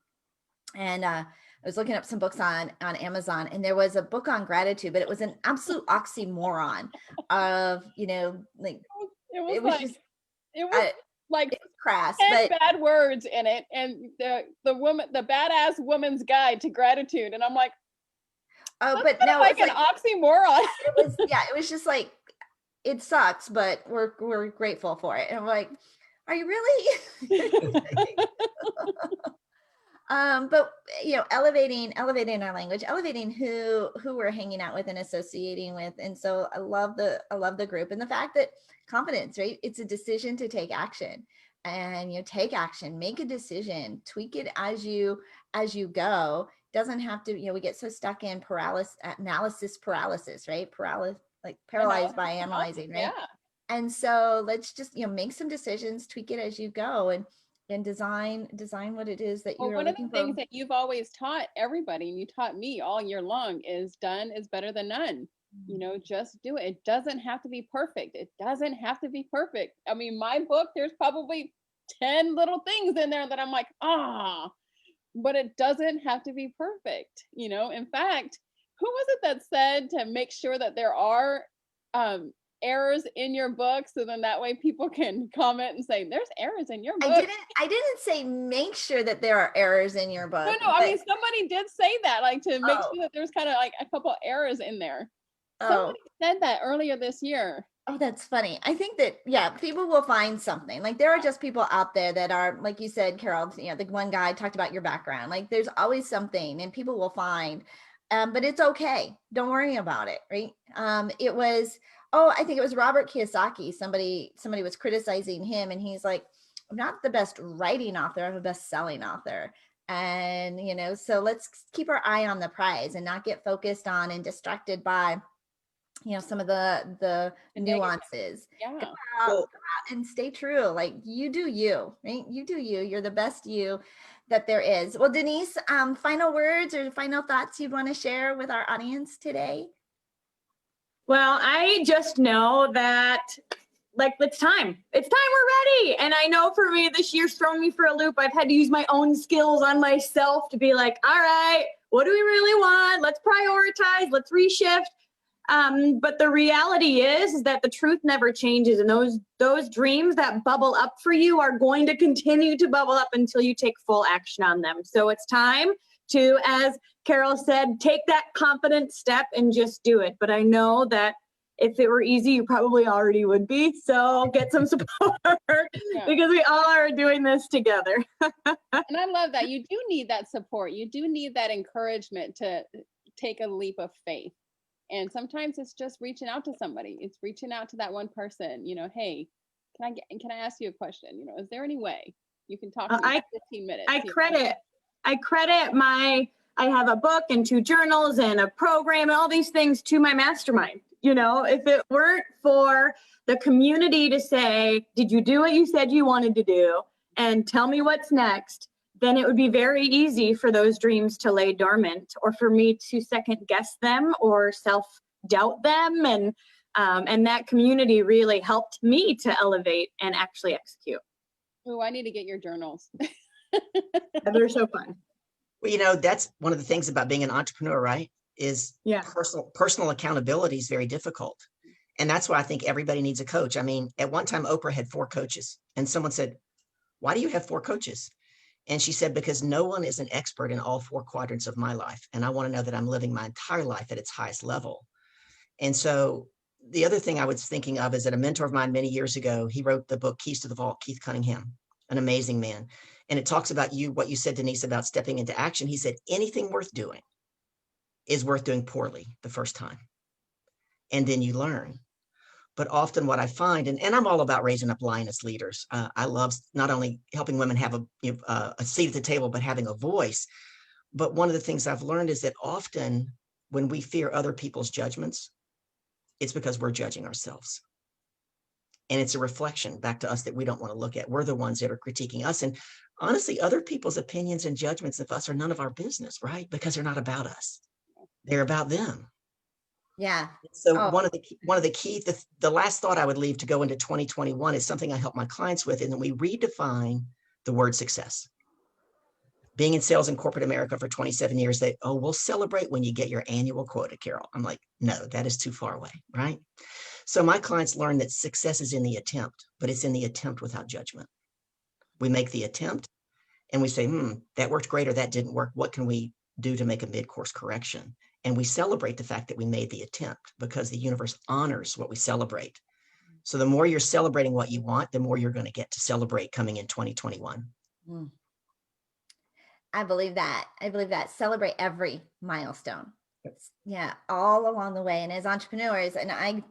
and I was looking up some books on Amazon, and there was a book on gratitude, but it was an absolute oxymoron of, like, it was like it's crass, 10 but bad words in it, and the badass woman's guide to gratitude, and I'm like, but no, like an oxymoron. It was just like, it sucks, but we're grateful for it, and I'm like, are you really? But elevating our language, elevating who we're hanging out with and associating with. And so I love the group, and the fact that confidence, right? It's a decision to take action, and take action, make a decision, tweak it as you go. Doesn't have to, we get so stuck in analysis paralysis, right? Paralyzed by analyzing, right? Yeah. And so let's just, make some decisions, tweak it as you go, and design what it is that you're looking for. One of the things that you've always taught everybody, and you taught me all year long, is done is better than none. Just do it. It doesn't have to be perfect. I mean, my book, there's probably 10 little things in there that I'm like, but it doesn't have to be perfect. In fact, who was it that said to make sure that there are errors in your book, so then that way people can comment and say there's errors in your book? I didn't say make sure that there are errors in your book. No, I mean, somebody did say that, like, to make sure that there's kind of like a couple errors in there. Somebody said that earlier this year. Oh, that's funny. I think that, people will find something. Like, there are just people out there that are, like you said, Carol, the one guy talked about your background. Like, there's always something, and people will find, but it's okay. Don't worry about it. Right. I think it was Robert Kiyosaki. Somebody was criticizing him, and he's like, I'm not the best writing author, I'm the best selling author. And, so let's keep our eye on the prize and not get focused on and distracted by, some of the nuances. Yeah. Go out and stay true. Like, you do you, right? You do you. You're the best you that there is. Well, Denise, final words or final thoughts you'd want to share with our audience today? Well, I just know that, like, it's time. We're ready. And I know for me, this year's thrown me for a loop. I've had to use my own skills on myself to be like, all right, what do we really want? Let's prioritize. Let's reshift. But the reality is that the truth never changes. And those dreams that bubble up for you are going to continue to bubble up until you take full action on them. So it's time to, as Carol said, take that confident step and just do it. But I know that if it were easy, you probably already would be. So get some support because we all are doing this together. And I love that. You do need that support. You do need that encouragement to take a leap of faith. And sometimes it's just reaching out to somebody. It's reaching out to that one person, hey, can I ask you a question? Is there any way you can talk to me for 15 minutes? I have a book and 2 journals and a program and all these things to my mastermind. If it weren't for the community to say, did you do what you said you wanted to do? And tell me what's next, then it would be very easy for those dreams to lay dormant, or for me to second guess them or self-doubt them. And that community really helped me to elevate and actually execute. Oh, I need to get your journals. They're so fun. Well, that's one of the things about being an entrepreneur, right? Is personal accountability is very difficult. And that's why I think everybody needs a coach. I mean, at one time, Oprah had 4 coaches, and someone said, why do you have 4 coaches? And she said, because no one is an expert in all 4 quadrants of my life. And I want to know that I'm living my entire life at its highest level. And so the other thing I was thinking of is that a mentor of mine many years ago, he wrote the book, Keys to the Vault, Keith Cunningham, an amazing man. And it talks about what you said, Denise, about stepping into action. He said, anything worth doing is worth doing poorly the first time. And then you learn. But often what I find, and I'm all about raising up lioness leaders. I love not only helping women have a seat at the table, but having a voice. But one of the things I've learned is that often when we fear other people's judgments, it's because we're judging ourselves. And it's a reflection back to us that we don't want to look at. We're the ones that are critiquing us. And honestly, other people's opinions and judgments of us are none of our business, right? Because they're not about us. They're about them. Yeah. So one of the key, the last thought I would leave to go into 2021 is something I help my clients with, and then we redefine the word success. Being in sales in corporate America for 27 years, we'll celebrate when you get your annual quota, Carol. I'm like, no, that is too far away, right? So my clients learn that success is in the attempt, but it's in the attempt without judgment. We make the attempt and we say, that worked great or that didn't work. What can we do to make a mid-course correction? And we celebrate the fact that we made the attempt because the universe honors what we celebrate. So the more you're celebrating what you want, the more you're going to get to celebrate coming in 2021. I believe that. Celebrate every milestone. Yeah, all along the way. And as entrepreneurs, and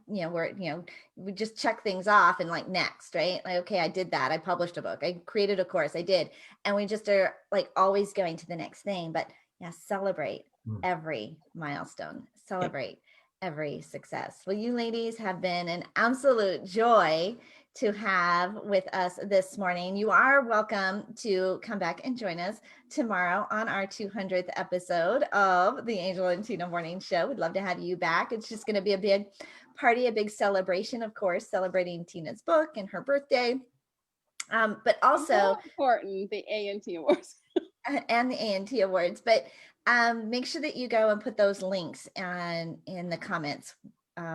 we just check things off and like next, right? Like, okay, I did that. I published a book. I created a course. I did. And we just are like always going to the next thing. But yeah, celebrate every milestone. Celebrate every success. Well, you ladies have been an absolute joy to have with us this morning. You are welcome to come back and join us tomorrow on our 200th episode of the Angel and Tina Morning Show. We'd love to have you back. It's just going to be a big party, a big celebration, of course, celebrating Tina's book and her birthday. But also important, the A&T Awards. And the A&T Awards. But make sure that you go and put those links in the comments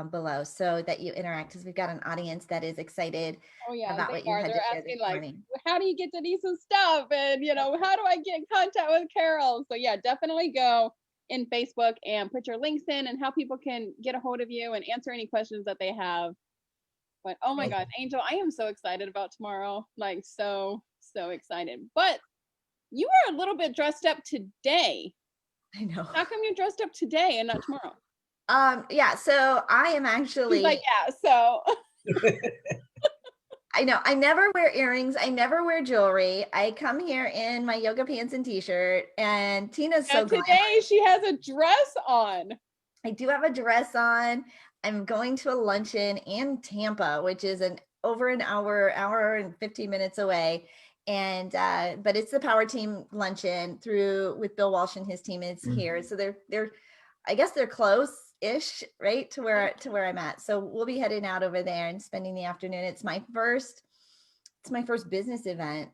below so that you interact, because we've got an audience that is excited about what you had to share this morning. How do you get Denise's stuff? And, how do I get in contact with Carol? So yeah, definitely go in Facebook and put your links in and how people can get a hold of you and answer any questions that they have. But oh my God, Angel, I am so excited about tomorrow. Like so excited. But you were a little bit dressed up today. I know. How come you're dressed up today and not tomorrow? Yeah, so I am actually so I know I never wear earrings, I never wear jewelry. I come here in my yoga pants and t-shirt, and Tina's so today glamorous. She has a dress on. I do have a dress on. I'm going to a luncheon in Tampa, which is over an hour and 15 minutes away. And but it's the Power Team luncheon with Bill Walsh and his team is here. So they're I guess they're close-ish, right, to where I'm at. So we'll be heading out over there and spending the afternoon. It's my first business event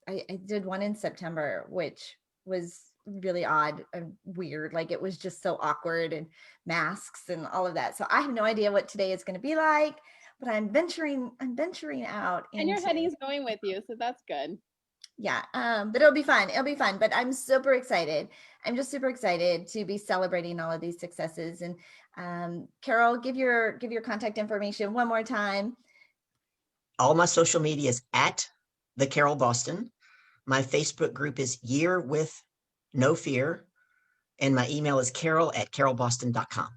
I did one in September, which was really odd and weird. Like it was just so awkward and masks and all of that. So I have no idea what today is going to be like, but I'm venturing out. And your Hetty's going with you, so that's good. Yeah, but it'll be fun. But I'm super excited. I'm just super excited to be celebrating all of these successes. And Carol, give your contact information one more time. All my social media is at the Carol Boston. My Facebook group is Year with No Fear. And my email is carol@carolboston.com.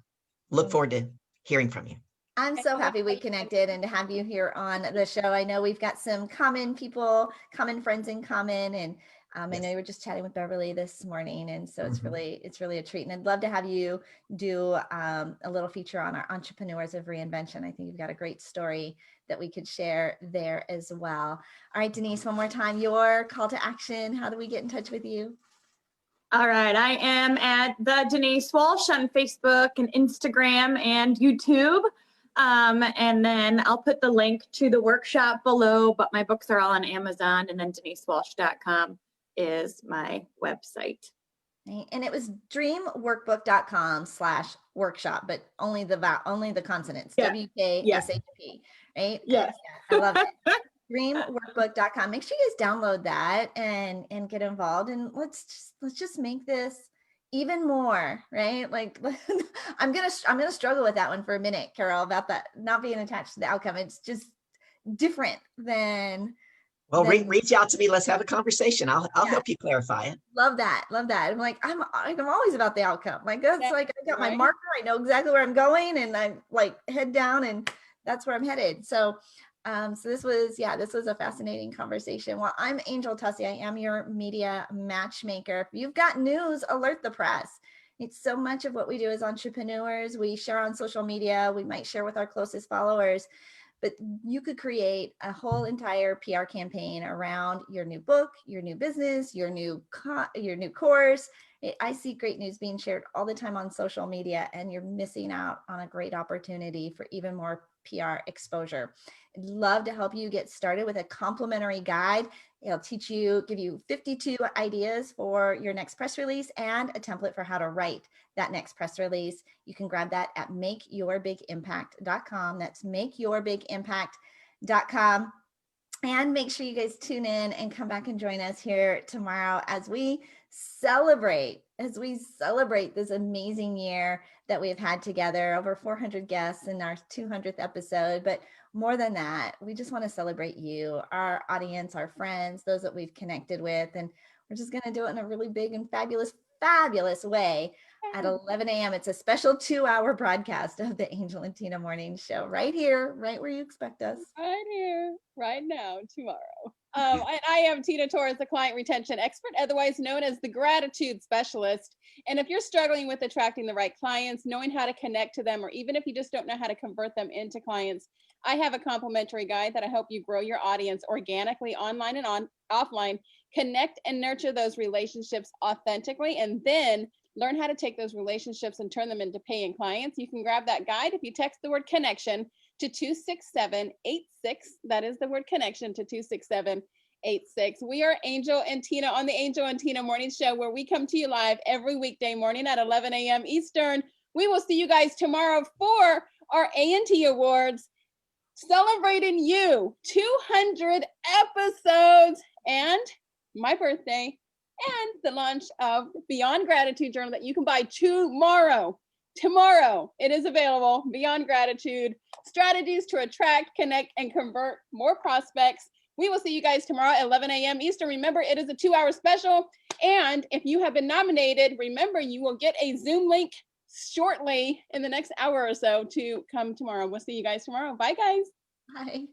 Look forward to hearing from you. I'm so happy we connected and to have you here on the show. I know we've got some common friends in common. And I know you were just chatting with Beverly this morning. And so it's really a treat. And I'd love to have you do a little feature on our Entrepreneurs of Reinvention. I think you've got a great story that we could share there as well. All right, Denise, one more time, your call to action. How do we get in touch with you? All right, I am at the Denise Walsh on Facebook and Instagram and YouTube. And then I'll put the link to the workshop below, but my books are all on Amazon, and then denisewalsh.com is my website. And it was dreamworkbook.com/workshop, but only the consonants, WKSHP, right? Yes. I love it. Dreamworkbook.com. Make sure you guys download that and get involved, and let's just make this even more, right? Like I'm gonna struggle with that one for a minute, Carol, about that not being attached to the outcome. It's just different than. Well, reach out to me. Let's have a conversation. I'll help you clarify it. Love that. I'm like, I'm always about the outcome. Like that's like I got my marker. I know exactly where I'm going, and I'm like head down and that's where I'm headed. So this was a fascinating conversation. Well, I'm Angel Tussey. I am your media matchmaker. If you've got news, alert the press. It's so much of what we do as entrepreneurs. We share on social media. We might share with our closest followers, but you could create a whole entire PR campaign around your new book, your new business, your new course. I see great news being shared all the time on social media, and you're missing out on a great opportunity for even more PR exposure. I'd love to help you get started with a complimentary guide. It'll give you 52 ideas for your next press release and a template for how to write that next press release. You can grab that at makeyourbigimpact.com. That's makeyourbigimpact.com. And make sure you guys tune in and come back and join us here tomorrow as we celebrate this amazing year that we've had together, over 400 guests in our 200th episode. But more than that, we just want to celebrate you, our audience, our friends, those that we've connected with. And we're just going to do it in a really big and fabulous way. At 11 a.m. It's a special 2-hour broadcast of the Angel and Tina Morning Show right here, right where you expect us. Right here, right now, tomorrow. I am Tina Torres, the client retention expert, otherwise known as the gratitude specialist. And if you're struggling with attracting the right clients, knowing how to connect to them, or even if you just don't know how to convert them into clients, I have a complimentary guide that'll help you grow your audience organically, online and offline, connect and nurture those relationships authentically, and then learn how to take those relationships and turn them into paying clients. You can grab that guide if you text the word connection to 26786. That is the word connection to 26786. We are Angel and Tina on the Angel and Tina Morning Show, where we come to you live every weekday morning at 11 a.m. Eastern. We will see you guys tomorrow for our A&T Awards, celebrating you, 200 episodes, and my birthday, and the launch of Beyond Gratitude Journal that you can buy tomorrow. Tomorrow, it is available. Beyond Gratitude, strategies to attract, connect, and convert more prospects. We will see you guys tomorrow at 11 a.m. Eastern. Remember, it is a 2-hour special. And if you have been nominated, remember, you will get a Zoom link shortly in the next hour or so to come tomorrow. We'll see you guys tomorrow. Bye, guys. Bye.